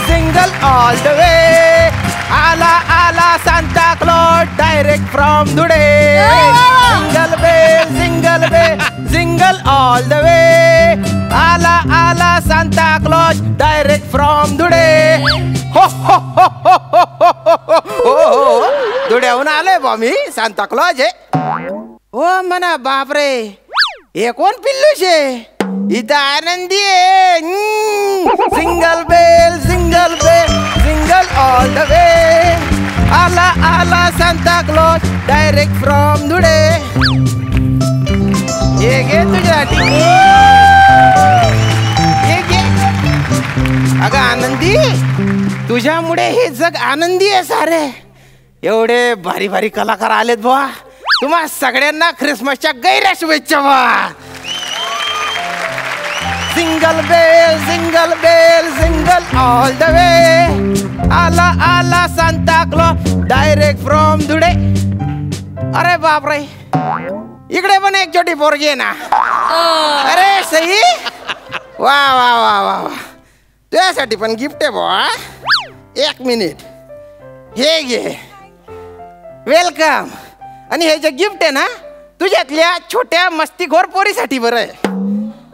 jingle all the way. Ala Santa Claus direct from today. Jingle bell, jingle all the way. Ala Santa Claus direct from today. Ho ho ho ho ho ho ho. धुळ्याहून आलोय बा मी, Santa Claus आहे. ओ म्हणा बापरे, हे कोण पिल्लू शे? इथं आनंदी आहे. Single bell jingle all the way. आला Santa Claus direct from Dhule. ये घे तुझ्यासाठी. ये घे. अगं आनंदी, तुझ्यामुळे हे जग आनंदी आहे सारे. एवढे भारी भारी कलाकार आलेत बुवा. तुम्हा सगळ्यांना ख्रिसमसच्या गैर शुभेच्छा बुवा. Jingle bell jingle all the way. आला Santa Claus direct from Dhule. अरे बापरे, इकडे पण एक छोटी पोरगी आहे ना. अरे सही. वा वा वा वा वा, तुझ्यासाठी पण गिफ्ट आहे बुवा. एक मिनिट, हे घे. वेलकम. आणि हे जे गिफ्ट आहे ना, तुझ्यातल्या छोट्या मस्तीखोर पोरीसाठी बरं आहे.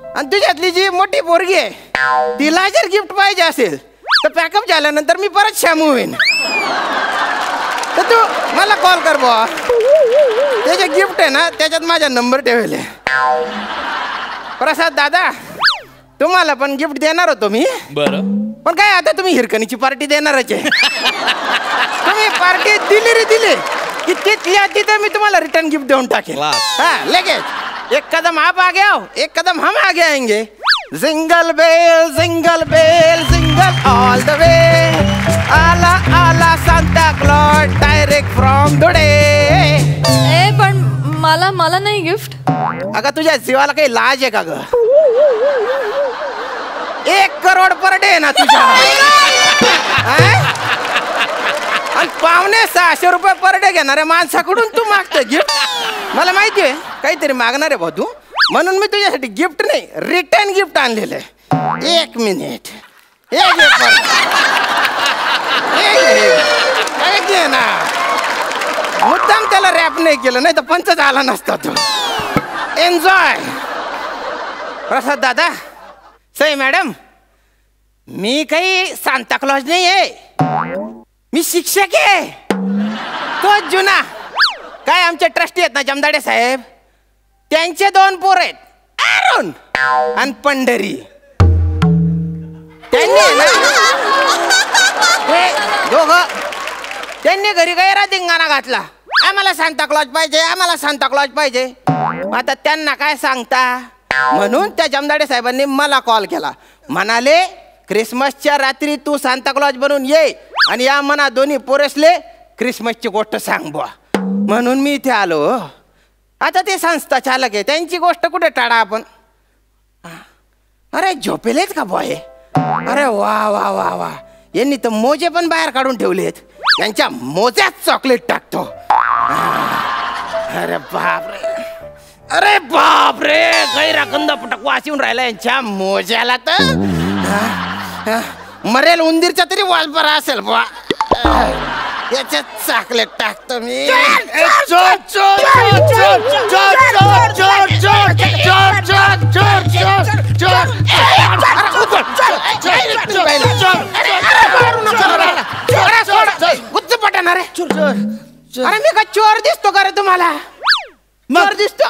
आणि तुझ्यातली जी मोठी पोरगी आहे, तिला जर गिफ्ट पाहिजे असेल तर पॅकअप झाल्यानंतर मी परत शामू होईन. तर तू मला कॉल कर बुवा. ते जे गिफ्ट आहे ना, त्याच्यात माझा नंबर ठेवले. प्रसाद दादा, तुम्हाला पण गिफ्ट देणार होतो मी. बरं, पण काय आता तुम्ही हिरकणीची पार्टी देणारच आहे. तुम्ही पार्टी दिली रे दिली की तिथे मी तुम्हाला रिटर्न गिफ्ट देऊन टाकेल. हा, लगेच. एक कदम आप आगे आओ, एक कदम हम आगे आएंगे. Jingle bell jingle all the way. आला Santa Claus direct from Dhule. पण मला नाही गिफ्ट. अगं तुझ्या जीवाला काही लाज आहे का ग? 1 करोड पर डे ना तुझ्या. आणि 500-600 रुपये पर डे घेणाऱ्या माणसाकडून तू मागतो गिफ्ट. मला माहिती आहे काहीतरी मागणार आहे भाऊ तू, म्हणून मी तुझ्यासाठी गिफ्ट नाही, रिटर्न गिफ्ट आणलेलं आहे. 1 मिनिट. घे ना. मुद्दाम त्याला रॅप नाही केलं, नाही तर पंच झाला नसता तो. एन्जॉय. प्रसाद दादा, सई मॅडम, मी काही सांता क्लॉज नाही आहे, मी शिक्षक आहे. तो जुना काय आमचे ट्रस्टी आहेत ना, जमदाडे साहेब, त्यांचे 2 पोर आहेत, अरुण आणि पंढरी. त्यांनी घरी गैरा धिंगाणा घातला, आम्हाला सांता क्लॉज पाहिजे, आम्हाला सांता क्लॉज पाहिजे. आता त्यांना काय सांगता, म्हणून त्या जमदाडे साहेबांनी मला कॉल केला. म्हणाले क्रिसमसच्या रात्री तू सांता क्लॉज बनून ये आणि या मना दोन्ही पोरसले क्रिसमसची गोष्ट सांग बुवा. म्हणून मी इथे आलो. आता ते संस्था चालक आहे, त्यांची गोष्ट कुठे टाळा आपण. अरे झोपेलेत का बॉय? अरे वा वा वा वा, यांनी तर मोजे पण बाहेर काढून ठेवलेत. यांच्या मोज्यात चॉकलेट टाकतो. अरे बापरे, गैरा गंध पटक वास येऊन राहिला यांच्या मोज्याला. तर मरेल उंदीरचा तरी वास बरा असेल बुवा. याच्यात चॉकलेट टाकतो मी. गुच्च पटन. अरे मी का चोर दिसतो का रे तुम्हाला? चोर दिसतो?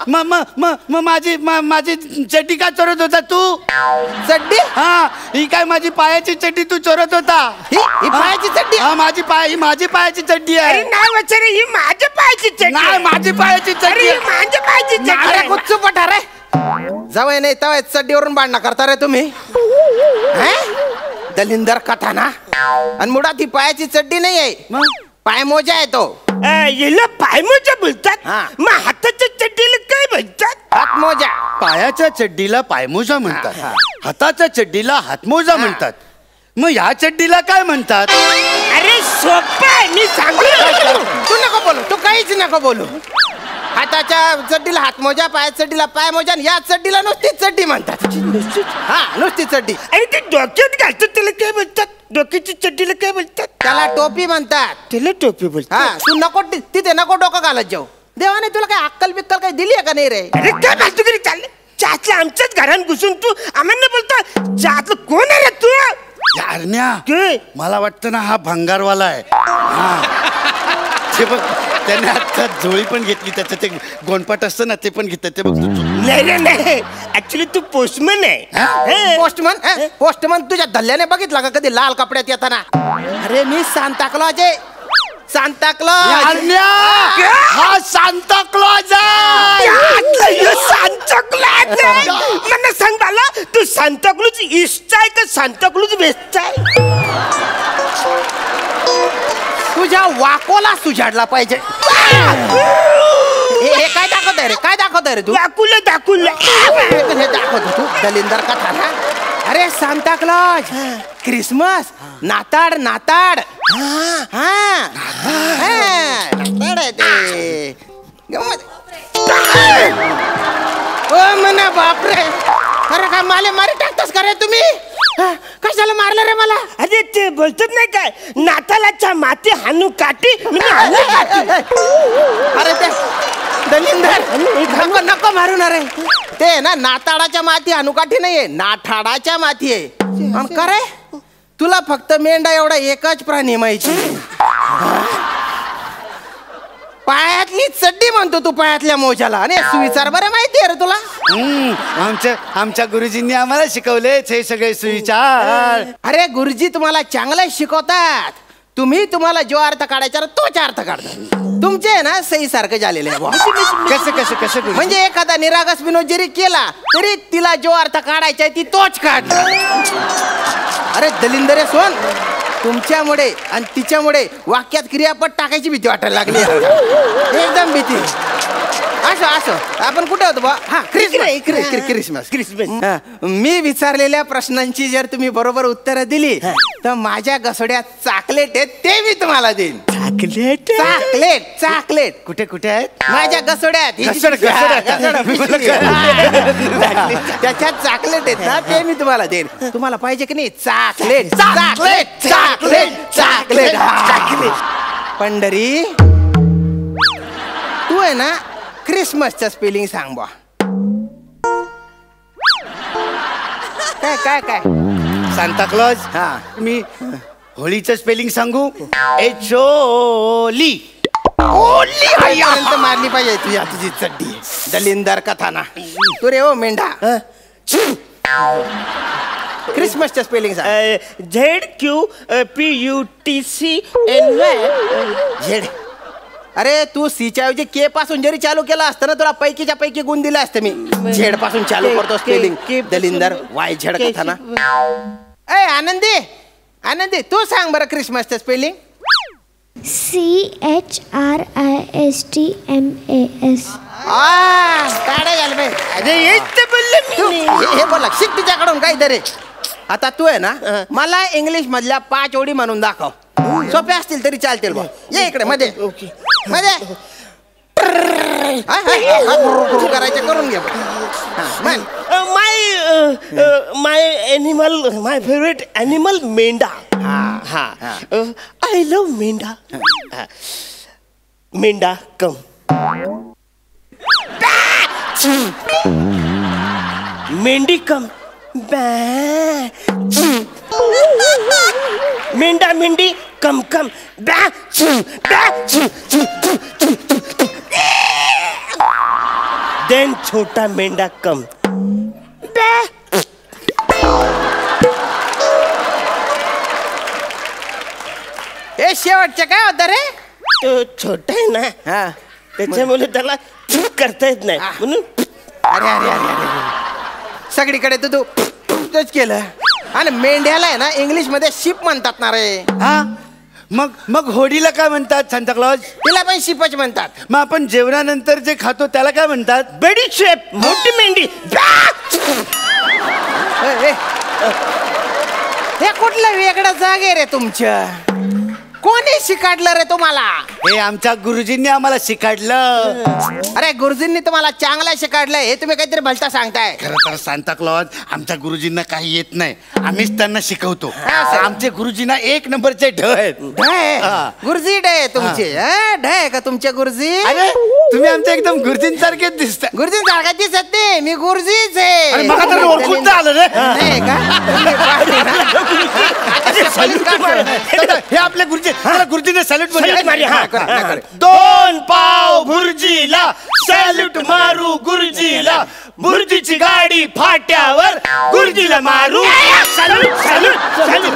माझी चड्डी का चोरत होता तू? चड्डी? हा, ही काय माझी पायाची चड्डी तू चोरत होता? ही पायाची चड्डी? हा, माझी पायाची चड्डी आहे. नाही वचरे, ही माझ्या पायाची चड्डी. नाही, माझी पायाची चड्डी. माझ्या पायाची चड्डी. अरे गुच्च पटा रे. जावई नाही तवय चड्डीवरून भांडणं करता रे तुम्ही. दलिंदर कथाना. आणि मुळात ही पायाची चड्डी नाही आहे, पायमोजा आहे तो. याला पायमोजा बोलतात? मग हाताच्या चड्डीला काय म्हणतात? हातमोजा. पायाच्या चड्डीला पायमोजा म्हणतात, हाताच्या चड्डीला हातमोजा म्हणतात. मग या चड्डीला काय म्हणतात? अरे सोपं आहे, मी सांगू. तू नको बोलू, तू काहीच नको बोलू. हाताच्या चड्डीला हातमोजा, पायाच्या चड्डीला पायमोजा, आणि या चड्डीला नुसती चड्डी म्हणतात. हा, नुसती चड्डी. आणि ते डोक्यात घालतात त्याला काय बोलतात? डोक्याची चड्डीला काय बोलतात? त्याला टोपी म्हणतात. त्याला टोपी बोलतात. हा, तू नको तिथे नको डोकं घालत जाऊ. देवाने तुला काय अक्कल बिक्कल काही दिली आहे का नाही रे? अरे काय फालतू करी चालले? चहातल्या आमच्याच घरात घुसून तू आम्हाला बोलतो चहातलं कोण आहे रे तू? यारण्या, काय? मला वाटतं ना हा भंगारवाला आहे. हा, ते बघ त्याने आता झोळी पण घेतली, त्याचं ते गोंडपाट असतं ना ते पण घेतात. ते बघ नाही रे नाही, ऍक्च्युली तू पोस्टमन आहे. पोस्टमन? पोस्टमन तुझ्या धल्ल्याने बघितला का कधी लाल कपड्यात येताना? अरे मी सांता क्लॉज आहे. Santa Claus. यारण्या, हा सांता क्लॉज आहे. मला सांग मला, तू सांताक्लूज ईस्ट आहे का सांताक्लूज वेस्ट आहे? तुझ्या वाकोला सुझाडला पाहिजे. हे काय दाखवतोय रे? काय दाखवतोय रे तू? दाखवलं हे दाखवतो तू दलिंदर कथा ना? अरे सांता क्लॉज, क्रिसमस, नाताड नाताड. हा, नाताड आहे ते. ओ म्हणा बापरे. अरे काय माले मारी टाकतोस का रे तुम्ही? कशाला मारलं रे मला? अरे ते बोलतात नाही काय, नातालाच्या माती हानू काठी. अरे ते दलिंदर नको नको मारू ना रे. ते ना नाताळाच्या माती अनुकाठी नाहीये, नाठाडाच्या माती आहे. आणि का रे, तुला फक्त मेंढा एवढा एकच प्राणी माहिती. पायातली चड्डी म्हणतो तू पायातल्या मोजाला. आणि सुविचार बरं माहिती आहे रे तुला? आमच्या गुरुजींनी आम्हाला शिकवलेच हे सगळे सुविचार. अरे गुरुजी तुम्हाला चांगलं शिकवतात. तुम्हाला जो अर्थ काढायचा तोच अर्थ काढतात. तुमचे ना सही सारखं झालेले आहे. कसं कसं कसं गुरुजी? म्हणजे एखादा निरागस विनोद जरी केला तरी तिला जो अर्थ काढायचा आहे ती तोच काढणार. अरे दलिंदरे सोन, तुमच्यामुळे आणि तिच्यामुळे वाक्यात क्रियापद टाकायची भीती वाटायला लागली. एकदम भीती. असं असं आपण कुठे होतो बा? हा, क्रिसमस. मी विचारलेल्या प्रश्नांची जर तुम्ही बरोबर उत्तरं दिली तर माझ्या गसोड्यात चॉकलेट आहेत ते मी तुम्हाला देईन. चॉकलेट कुठे कुठे आहेत? माझ्या गसोड्यात. त्याच्यात चॉकलेट आहेत ना ते मी तुम्हाला देईन. तुम्हाला पाहिजे की नाही? Chocolate chocolate chocolate chocolate. Pandhari, तू आहे ना क्रिसमसचं स्पेलिंग सांग बा. काय काय काय? Santa Claus. हा, मी होळीचं स्पेलिंग सांगू? HOLY. आईपर्यंत मारली पाहिजे तुझी चड्डी. दलिंदर कथाना तू रे. ओ मेंढा, क्रिसमसचं स्पेलिंग सांग. ZQPUTCNY. झेड. अरे तू सीच्या ऐवजी के पासून जरी चालू केला असतं ना तुला पैकीच्या पैकी गुण दिला असते मी. झेड पासून चालू करतो स्पेलिंग. दलिंदर वाय झेड कथाना. ए आनंदी, आनंदी तू सांग बरं क्रिसमसचं स्पेलिंग. CHRISTMAS. काढा झालं बाई. अरे येत बोलले हे बोला शिक तिच्याकडून काहीतरी. आता तू आहे ना मला इंग्लिश मधल्या 5 ओळी म्हणून दाखव. सोप्या असतील तरी चालतील बा. ये इकडे मध्ये मध्ये. करायचे करून घे. माय फेवरेट ॲनिमल मेंढा. हा, आय लव्ह मेंढा. मेंढा कम. मेंढी कम. मेंढा मेंढी कम कम. देन छोटा मेंढा कम. हे शेवटचं काय होतं रे? तो छोटा आहे ना, हा, त्याच्यामुळे त्याला करता येत नाही म्हणून. अरे अरे अरे अरे, सगळीकडे तू तूच केलं. आणि मेंढ्याला आहे ना इंग्लिश मध्ये शिप म्हणतात ना रे. हा, मग होळीला काय म्हणतात सांता क्लॉज? तिला पण शिपच म्हणतात. मग आपण जेवणानंतर जे खातो त्याला काय म्हणतात? बडीशेप. मोठी मेंढी. हे कुठलं वेगळं जागे रे तुमच्या? कोणी शिकाडलं रे तुम्हाला? हे आमच्या गुरुजींनी आम्हाला शिकाडलं. अरे गुरुजींनी तुम्हाला चांगलं शिकाडलं, हे तुम्ही काहीतरी भलता सांगताय. खरं तर सांता क्लॉज आमच्या गुरुजींना काही येत नाही, आम्हीच त्यांना शिकवतो. आमचे गुरुजींना एक नंबरचे ढ आहेत. हा. गुरुजी डे तुमचे? ढ का तुमचे गुरुजी? अरे तुम्ही आमच्या एकदम गुरुजींसारखेच दिसता. गुरुजी सारखा दिसत नाही, मी गुरुजीच आहे. अरे मग तर ओळखून तर आलं रे. नाही का? हे आपले गुरुजी. गुरुजीने सॅल्यूट Salute मारी, हा. दोन पाव भुर्जीला सॅल्यूट मारू गुरुजीला, भुर्जीची गाडी फाट्यावर गुरुजीला मारू. Salute salute salute.